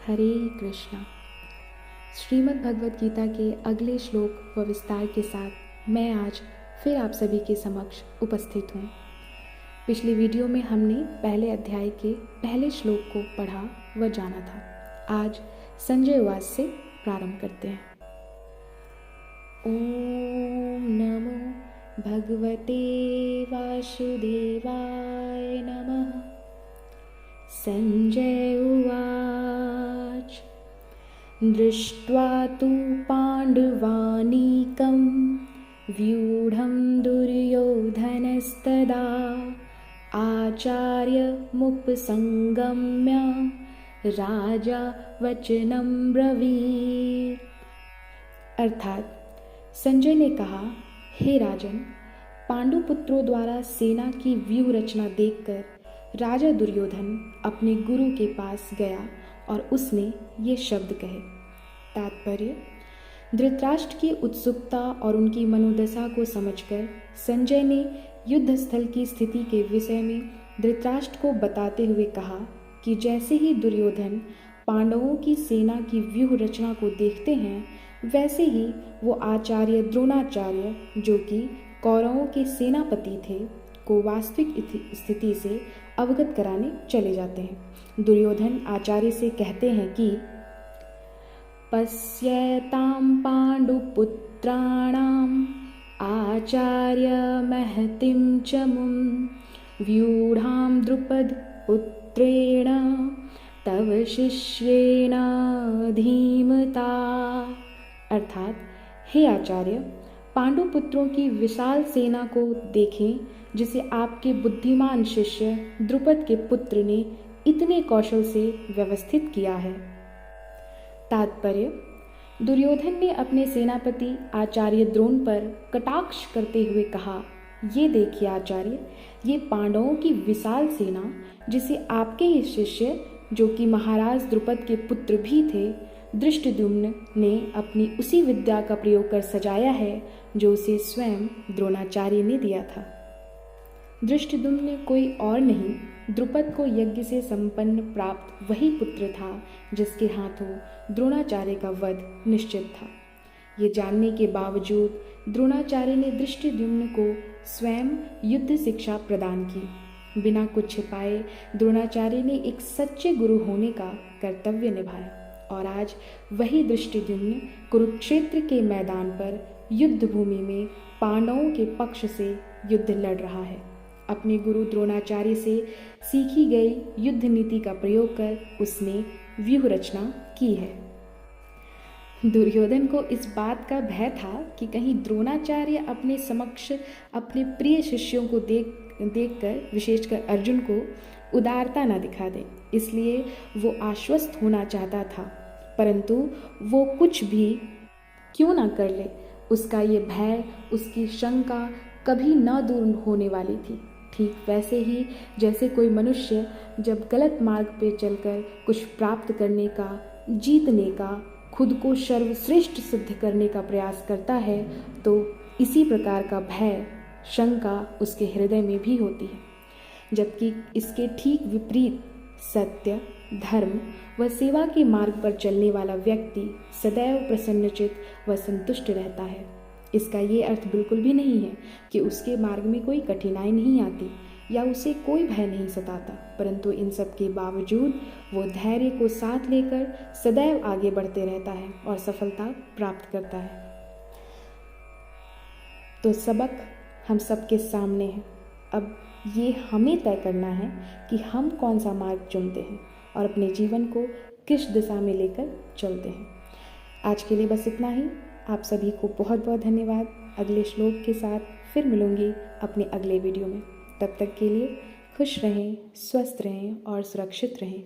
हरे कृष्णा। श्रीमद् भगवद गीता के अगले श्लोक व विस्तार के साथ मैं आज फिर आप सभी के समक्ष उपस्थित हूँ। पिछली वीडियो में हमने पहले अध्याय के पहले श्लोक को पढ़ा व जाना था। आज संजय उवाच से प्रारंभ करते हैं। ओम नमो भगवते वासुदेवाय नमः। संजय उवाच दृष्ट्वा तु पाण्डवानीकं व्यूढं दुर्योधनस्तदा आचार्यमुपसंगम्य राजा वचनं ब्रवीत्। अर्थात संजय ने कहा, हे राजन, पांडुपुत्रों द्वारा सेना की व्यूह रचना देखकर राजा दुर्योधन अपने गुरु के पास गया और उसने ये शब्द कहे। तात्पर्य: धृतराष्ट्र की उत्सुकता और उनकी मनोदशा को समझकर संजय ने युद्ध स्थल की स्थिति के विषय में धृतराष्ट्र को बताते हुए कहा कि जैसे ही दुर्योधन पांडवों की सेना की व्यूह रचना को देखते हैं, वैसे ही वो आचार्य द्रोणाचार्य, जो कि कौरवों के सेनापति थे, को वास्तविक स्थिति से अवगत कराने चले जाते हैं। दुर्योधन आचार्य से कहते हैं कि पश्यतां पांडुपुत्राणाम् आचार्य महतिं च मुं व्यूढां द्रुपद पुत्रेण तव शिष्येण धीमता। अर्थात, हे आचार्य, पांडुपुत्रों की विशाल सेना को देखें, जिसे आपके बुद्धिमान शिष्य द्रुपद के पुत्र ने इतने कौशल से व्यवस्थित किया है। तात्पर्य: दुर्योधन ने अपने सेनापति आचार्य द्रोण पर कटाक्ष करते हुए कहा, ये देखिए आचार्य, ये पांडवों की विशाल सेना, जिसे आपके ही शिष्य, जो कि महाराज द्रुपद के पुत्र भी थे, धृष्टद्युम्न ने अपनी उसी विद्या का प्रयोग कर सजाया है जो उसे स्वयं द्रोणाचार्य ने दिया था। धृष्टद्युम्न कोई और नहीं, द्रुपद को यज्ञ से संपन्न प्राप्त वही पुत्र था जिसके हाथों द्रोणाचार्य का वध निश्चित था। ये जानने के बावजूद द्रोणाचार्य ने धृष्टद्युम्न को स्वयं युद्ध शिक्षा प्रदान की। बिना कुछ छिपाए द्रोणाचार्य ने एक सच्चे गुरु होने का कर्तव्य निभाया और आज वही धृष्टद्युम्न कुरुक्षेत्र के मैदान पर युद्ध भूमि में पांडवों के पक्ष से युद्ध लड़ रहा है। अपने गुरु द्रोणाचार्य से सीखी गई युद्ध नीति का प्रयोग कर उसने व्यूह रचना की है। दुर्योधन को इस बात का भय था कि कहीं द्रोणाचार्य अपने समक्ष अपने प्रिय शिष्यों को देखकर विशेषकर अर्जुन को उदारता न दिखा दे, इसलिए वो आश्वस्त होना चाहता था, परंतु वो कुछ भी क्यों ना कर ले, उसका ये भय, उसकी शंका कभी न दूर होने वाली थी। ठीक वैसे ही जैसे कोई मनुष्य जब गलत मार्ग पर चलकर कुछ प्राप्त करने का, जीतने का, खुद को सर्वश्रेष्ठ सिद्ध करने का प्रयास करता है, तो इसी प्रकार का भय, शंका उसके हृदय में भी होती है। जबकि इसके ठीक विपरीत सत्य, धर्म व सेवा के मार्ग पर चलने वाला व्यक्ति सदैव प्रसन्नचित व संतुष्ट रहता है। इसका ये अर्थ बिल्कुल भी नहीं है कि उसके मार्ग में कोई कठिनाई नहीं आती या उसे कोई भय नहीं सताता, परंतु इन सब के बावजूद वो धैर्य को साथ लेकर सदैव आगे बढ़ते रहता है और सफलता प्राप्त करता है। तो सबक हम सबके सामने है। अब ये हमें तय करना है कि हम कौन सा मार्ग चुनते हैं और अपने जीवन को किस दिशा में लेकर चलते हैं। आज के लिए बस इतना ही। आप सभी को बहुत बहुत धन्यवाद। अगले श्लोक के साथ फिर मिलूंगी अपने अगले वीडियो में। तब तक के लिए खुश रहें, स्वस्थ रहें और सुरक्षित रहें।